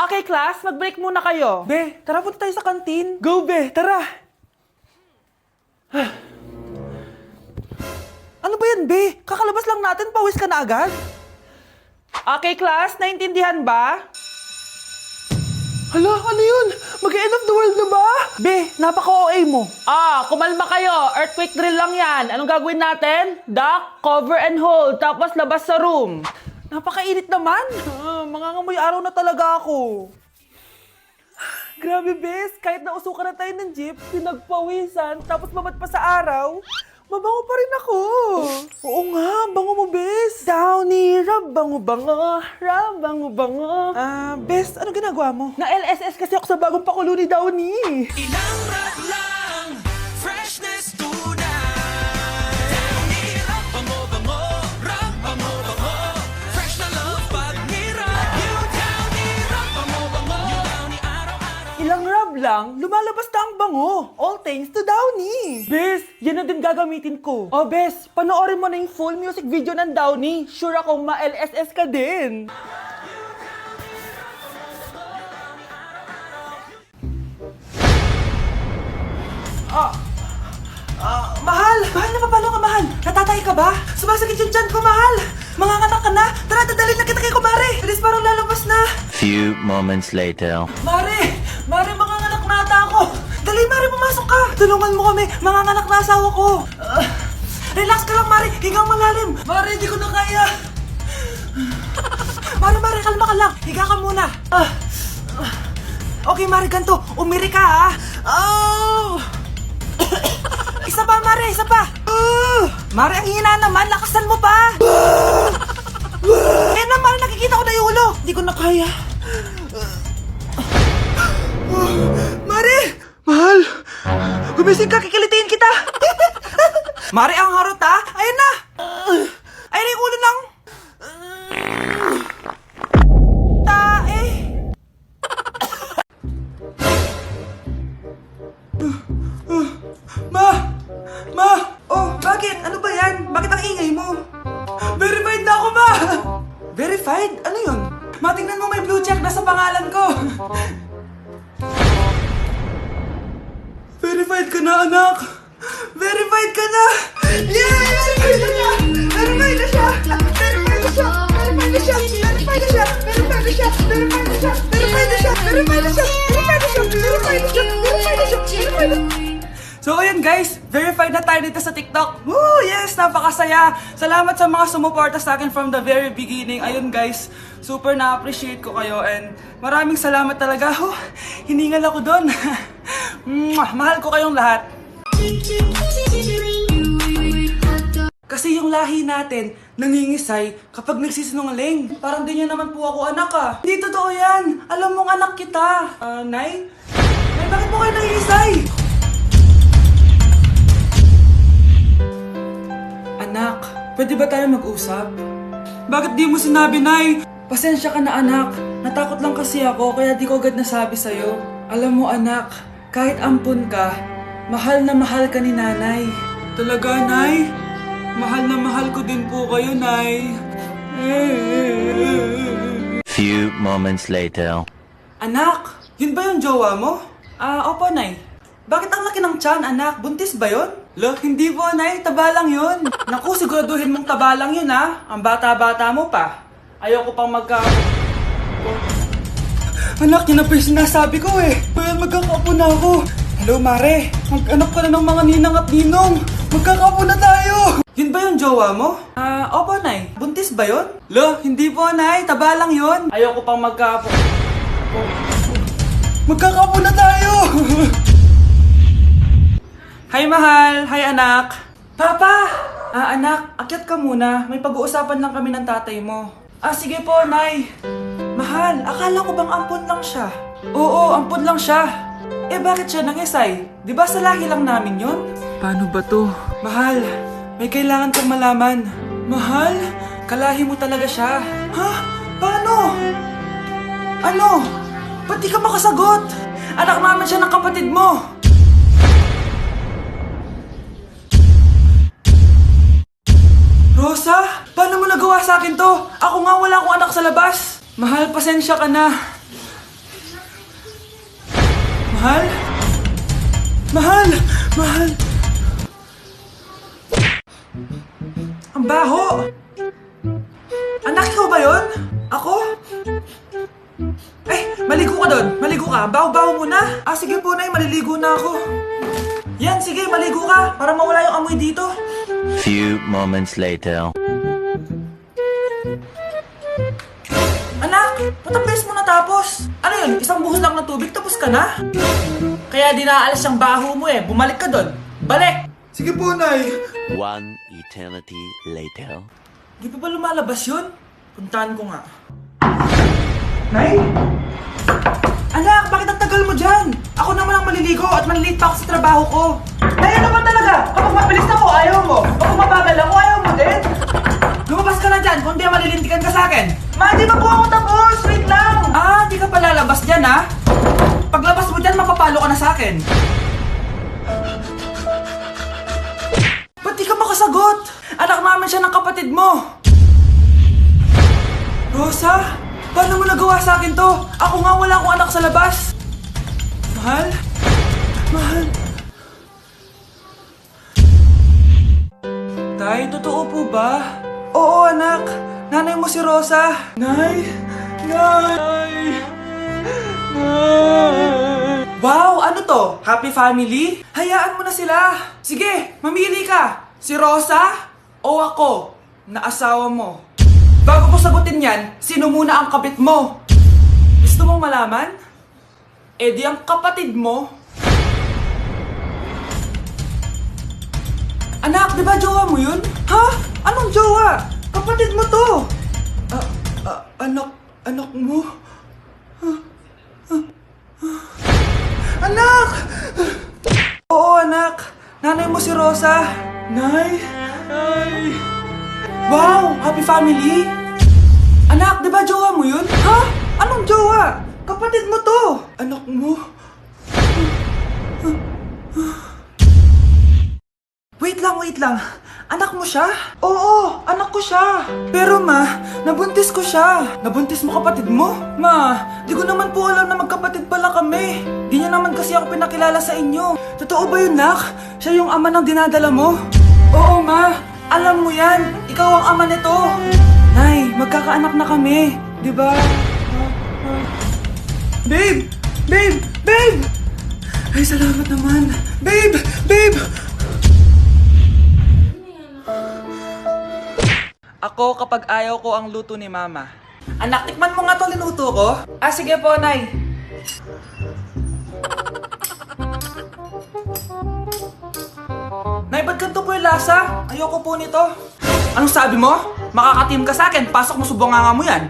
Okay, class, mag-break muna kayo. Be, tara punta tayo sa kantin. Go, Be, tara. Ano ba yan, Be? Kakalabas lang natin, pawis ka na agad. Okay, class, naintindihan ba? Hala, ano yun? Mag-end of the world na ba? Be, napaka-OA mo. Kumalma kayo. Earthquake drill lang yan. Anong gagawin natin? Duck, cover and hold, tapos labas sa room. Napakainit naman. Mangangamoy araw na talaga ako. Grabe, bes. Kahit nausukan na tayo ng jeep, pinagpawisan, tapos babad pa sa araw, mabango pa rin ako. Oo nga, bango mo, bes. Downy, rabango-bango, rabango-bango. Bes, ano ginagawa mo? Na-LSS kasi ako sa bagong pakulo ni Downy. Ilang rap lang, freshness tunay. Downy, rap bango-bango, rap bango-bango. Fresh na love pag nirap. You Downy, rap bango-bango. You Downy araw-araw. Ilang rab lang, lumalabas na ang bango. All thanks to Downy. Bes, yan na din gagamitin ko. Oh, Bes, panoorin mo na yung full music video ng Downy. Sure akong ma-LSS ka din. Mahal! Mahal na mapalo ka, mahal! Natatay ka ba? Sumasakit yung tiyan ko, mahal! Manganganak ka na! Tara, dadalhin na kita kay kumare! Bilis, parang lalabas na! Few moments later. Mare! Mare, manganganak na ata ako! Dali, Mare, pumasok ka! Tulungan mo kami! Manganganak na asawa ko! Relax ka lang, Mare! Higang malalim! Mare, hindi ko na kaya! Mare, kalma ka lang! Higa ka muna! Okay, Mare, ganito! Umiri ka, ha! Oh! Isa pa, Mare! Isa pa! Mare, ang hina naman! Lakasan mo pa! Eh na, Mare, nakikita ko na yung ulo! Hindi ko na kaya! Mare! Mahal! Gumising ka, kikilitiin kita! Mare, ang harot ha! Ayun na! Ayun na yung ulo ng... Tae! Ma! Oh, bakit? Ano ba yan? Bakit ang ingay mo? Verified na ako, Ma! Verified? Ano yun? Ma, tingnan mo, may blue check na sa pangalan ko! Verified ka na, anak! Verified ka na! Yeah! Verified na siya! Verified na siya! Verified na siya! Verified na siya! Verified na siya! Verified na siya! Verified na siya! Verified na siya! Verified na siya! Verified na siya! Verified na siya! Verified na siya! So ayun guys, verified na tayo dito sa TikTok. Woo! Yes! Napakasaya! Salamat sa mga sumuporta sa akin from the very beginning. Ayun guys, super na-appreciate ko kayo and maraming salamat talaga. Hiningal ako doon. Mahal ko kayong lahat. Kasi yung lahi natin, nangingisay kapag nagsisinungaling. Parang di niyo naman po ako anak ah. Hindi totoo yan. Alam mong anak kita. Nay? Nay, bakit mo kayo nangingisay? Anak, pwede ba tayo mag-usap? Bakit di mo sinabi, Nay? Pasensya ka na, anak. Natakot lang kasi ako, kaya di ko agad nasabi sa'yo. Alam mo, anak, kahit ampun ka, mahal na mahal ka ni Nanay. Talaga, Nay? Mahal na mahal ko din po kayo, Nay. Few moments later. Anak, yun ba yung jowa mo? Opo, Nay. Bakit ang laki ng tiyan, anak? Buntis ba yun? Look, hindi po, Nay. Taba lang yun. Naku, siguraduhin mong taba lang yun, ha? Ang bata-bata mo pa. Ayoko pang Anak, yun na pa yung sinasabi ko eh. Kaya magkakapo na ako. Hello, Mare. Mag-anak ka na ng mga ninang at ninong. Magkakapo na tayo. Yun ba yung jowa mo? Opo, Nay. Buntis ba yun? Lo, hindi po, Nay. Taba lang yun. Ayoko pang Magkakapo na tayo. Hi, mahal! Hi, anak! Papa! Anak, akyat ka muna. May pag-uusapan lang kami ng tatay mo. Sige po, Nay. Mahal, akala ko bang ampun lang siya? Oo, ampun lang siya. Bakit siya nangisay? Di ba sa lahi lang namin yun? Paano ba to? Mahal, may kailangan kang malaman. Mahal? Kalahi mo talaga siya. Ha? Paano? Ano? Ba't di ka makasagot? Anak namin siya ng kapatid mo. Rosa? Paano mo nagawa sa akin to? Ako nga wala akong anak sa labas. Mahal, pasensya ka na. Mahal? Mahal! Mahal! Ang baho! Anak, ikaw ba yun? Ako? Maligo ka doon. Maligo ka. Baho-baho muna. Sige po, Nay. Maliligo na ako. Yan, sige. Maligo ka. Para mawala yung amoy dito. Few moments later. Anak, patang beses mo natapos. Ano yun? Isang buhos lang ng tubig, tapos ka na? Kaya di naaalis yung baho mo eh. Bumalik ka doon. Balik! Sige po, Nay. One eternity later. Di pa ba lumalabas yun? Puntahan ko nga. Nay? Anak, bakit ang tagal mo dyan? Ako naman ang maliligo at malilate pa ako sa trabaho ko. Nay, ano ba talaga? Kapag mabilis ako, ayaw mo. Kapag mabagal ako, ayaw mo din. Lumabas ka na dyan, kung di malilintikan ka sa akin. Ma, di ba po ako tapos? Wait lang. Di ka pa lalabas dyan, ha? Paglabas mo dyan, mapapalo ka na sa akin. Ba't di ka makasagot? Anak namin siya ng kapatid mo. Rosa? Paano mo nagawa sa akin to? Ako nga wala akong anak sa labas. Mahal? Mahal? Tay, totoo po ba? Oo, anak. Nanay mo si Rosa. Nay! Nay! Nay! Wow! Ano to? Happy family? Hayaan mo na sila. Sige, mamili ka. Si Rosa o ako na asawa mo? Bago ko sagutin yan, sino muna ang kabit mo? Gusto mong malaman? Di ang kapatid mo. Anak, di ba jowa mo yun? Ha? Anong jowa? Kapatid mo to. Anak mo? Anak! Oo, anak. Nanay mo si Rosa. Nay? Nay? Wow! Happy family? Anak, di ba jowa mo yun? Ha? Anong jowa? Kapatid mo to! Anak mo? Wait lang. Anak mo siya? Oo, anak ko siya. Pero ma, nabuntis ko siya. Nabuntis mo kapatid mo? Ma, di ko naman po alam na magkapatid pala kami. Di niya naman kasi ako pinakilala sa inyo. Totoo ba yun, nak? Siya yung ama ng dinadala mo? Oo, ma. Alam mo yan, ikaw ang ama nito. Nay, magkakaanak na kami, di ba? Babe! Ay, salamat naman. Babe! Ako kapag ayaw ko ang luto ni Mama. Anak, tikman mo nga to linuto ko. Sige po, Nay. Nay, ba't ganito po yung lasa? Ayoko po nito. Anong sabi mo? Makakatim ka sa akin, pasok mo sa bunganga mo yan.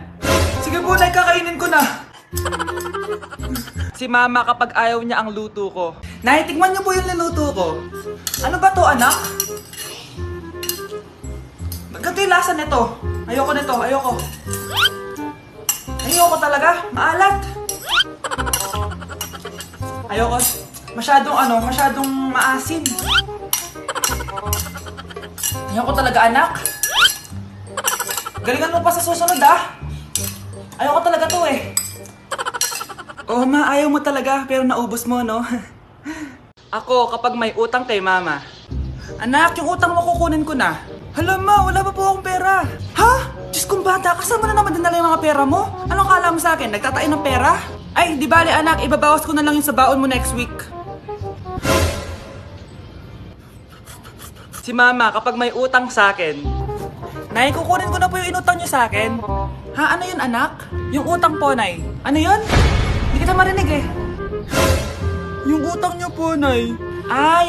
Sige po, Nay, kakainin ko na. Si Mama kapag ayaw niya ang luto ko. Nay, tikman niyo po yung niluto ko. Ano ba to, anak? Ganito yung lasa nito. Ayoko nito, ayoko. Ayoko talaga, maalat. Ayoko. Masyadong maasim. Ayoko talaga, anak. Galingan mo pa sa susunod, Ayoko talaga to eh. Oo, ma, ayaw mo talaga, pero naubos mo, no? Ako, kapag may utang kay Mama. Anak, yung utang mo kukunin ko na. Hala, ma, wala pa po akong pera. Ha? Diyos kong bata, kasama na naman dinala yung mga pera mo? Anong kala mo sa akin? Nagtatain ng pera? Ay, di bale, anak, ibabawas ko na lang yung sa baon mo next week. Si Mama, kapag may utang sa akin, Nay, kukunin ko na po yung inutang niyo sa akin. Ha, ano yun, anak? Yung utang po, Nay. Ano yun? Hindi kita marinig eh. Yung utang niyo po, Nay.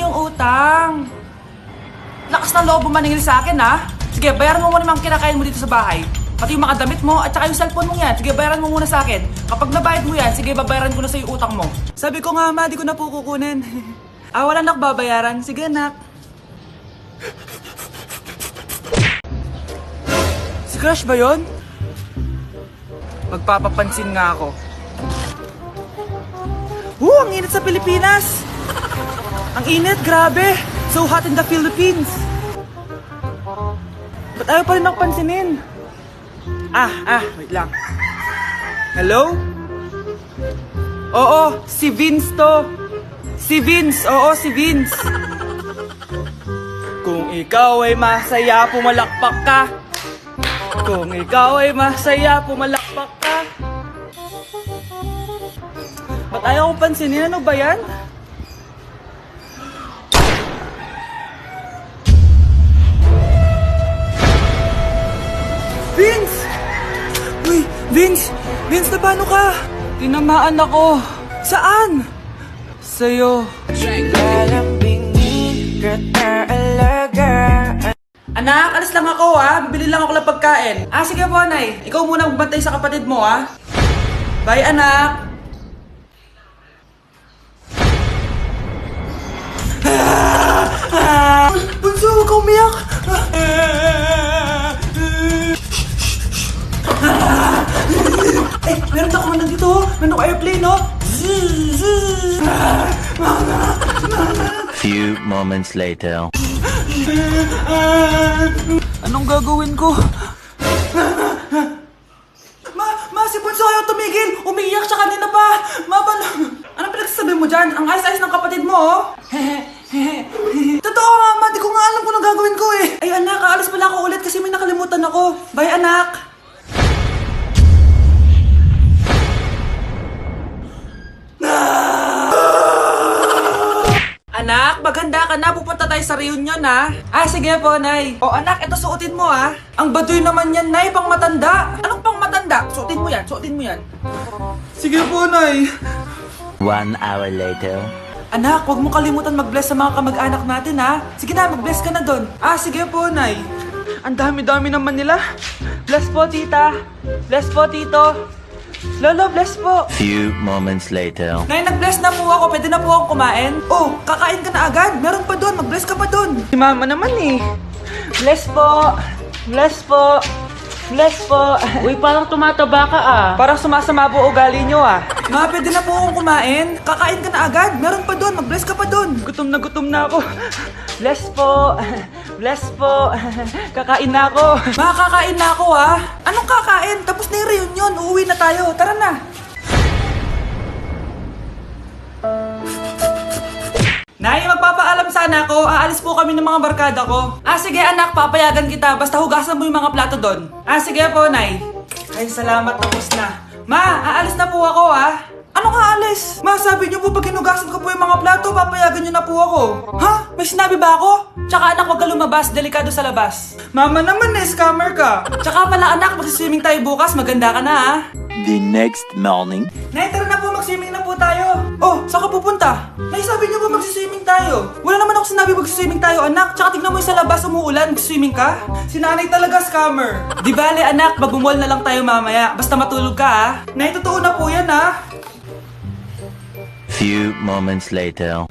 Yung utang. Lakas ng loob mo maningil sa akin, ha? Sige, bayaran mo muna yung mga kinakain mo dito sa bahay. Pati yung mga damit mo at saka yung cellphone mo yan. Sige, bayaran mo muna sa akin. Kapag nabayad mo yan, sige, babayaran ko na sa yung utang mo. Sabi ko nga, ma, di ko na po kukunin. Wala na babayaran. Sige, anak. Si Crush ba yun? Magpapapansin nga ako. Ang init sa Pilipinas! Ang init, grabe! So hot in the Philippines! Ba't ayaw pa rin ako pansinin? Wait lang. Hello? Oo, si Vince to. Si Vince, oo, si Vince. Kung ikaw ay masaya, pumalakpak ka. Kung ikaw ay masaya, pumalakpak ka. Ba't ayaw kong pansinin? Ano ba yan? Vince! Uy, Vince! Vince, na paano ka? Tinamaan ako. Saan? Sa'yo. Anak, alis lang ako bibili lang ako ng pagkain. Sige po, Nay. Ikaw muna magbantay sa kapatid mo Bye, anak. Bunso, huwag ka umiyak. Meron ako man dito. Meron ako airplane, Few moments later. Anong gagawin ko? Ma, si Bunso ayaw tumigil. Umiiyak siya kanina pa. Anong pinagsasabi mo dyan? Ang ayos-ayos ng kapatid mo, Totoo nga, Ma. Di ko nga alam kung anong gagawin ko Ay, anak, aalis pala ako ulit kasi may nakalimutan ako. Bye, anak. Anak, maganda ka na. Pupunta tayo sa reunion, sige po, Nay. Anak, ito suotin mo, Ang baduy naman yan, Nay. Pang matanda. Anong pang matanda? Suotin mo yan. Sige po, Nay. 1 hour later. Anak, huwag mo kalimutan mag-bless sa mga kamag-anak natin, Sige na, mag-bless ka na doon. Sige po, Nay. Ang dami-dami naman nila. Bless po, tita. Bless po, tito. Lolo, bless po. Few moments later. Nay, nag-bless na po ako. Pwede na po akong kumain. Kakain ka na agad. Meron pa doon. Mag-bless ka pa doon. Si mama naman Bless po. Bless po. Bless po. Uy, parang tumataba ka Parang sumasama po ugali nyo Ma, pwede na po akong kumain. Kakain ka na agad. Meron pa doon. Mag-bless ka pa doon. Gutom na ako. Bless po. Bless po. Kakain na ako. Ma, kakain na ako Anong kakain? Tapos na yung reunion. Uuwi na tayo. Tara na. Nay, magpapaalam sana ako. Aalis po kami ng mga barkada ko. Sige anak, papayagan kita. Basta hugasan mo yung mga plato doon. Sige po, Nay. Ay, salamat. Tapos na. Ma, aalis na po ako Anong aalis? Ma, sabi niyo po pag hinugasan ko po yung mga plato, papayagan niyo na po ako. Ha? May sinabi ba ako? Tsaka anak, huwag ka lumabas. Delikado sa labas. Mama naman scammer ka. Tsaka pala anak, magsiswimming tayo bukas. Maganda ka na The next morning. Nay, tara na po, mag-swimming na po tayo. Saan ka pupunta? Nay, sabi niyo ba mag-swimming tayo? Wala naman ako sinabi mag-swimming tayo, anak. Tsaka tignan mo yung sa labas, umuulan, mag-swimming ka? Si nanay talaga scammer. Di bale, anak, mag-mall na lang tayo mamaya. Basta matulog ka, Nay, totoo na po yan, Few moments later.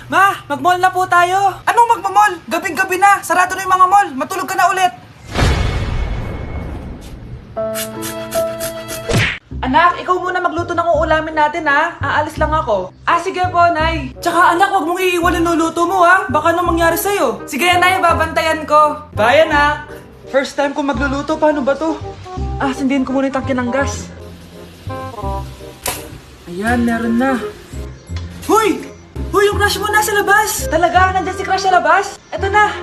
Ma, mag-mall na po tayo. Anong mag-mall? Gabing-gabi na. Sarado na yung mga mall. Matulog ka na ulit. Anak, ikaw muna magluto ng uulamin natin Aalis lang ako. Sige po, Nay. Tsaka anak, huwag mong iiwan yung luluto mo Baka anong mangyari sa'yo. Sige, Nay, babantayan ko. Bye, anak. First time ko magluluto. Paano ba to? Sindihin ko muna yung tangke ng gas. Ayan, meron na. Hoy! Hoy, yung crush mo nasa labas! Talaga? Nandyan si crush sa labas? Eto na!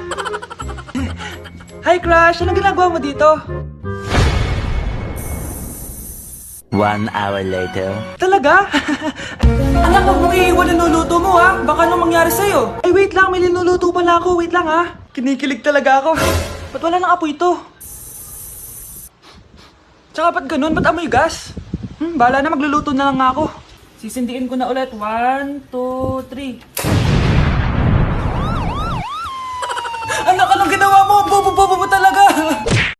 Hi, crush! Anong ginagawa mo dito? 1 hour later. Talaga? Anak, huwag mong iiwan yung luluto mo Baka anong mangyari sa'yo. Ay, wait lang. May linuluto pala ako. Wait lang Kinikilig talaga ako. Ba't wala nang apoy ito? Tsaka ba't ganun? Ba't amoy gas? Bahala na, magluluto na lang ako. Sisindiin ko na ulit. 1, 2, 3. Anak,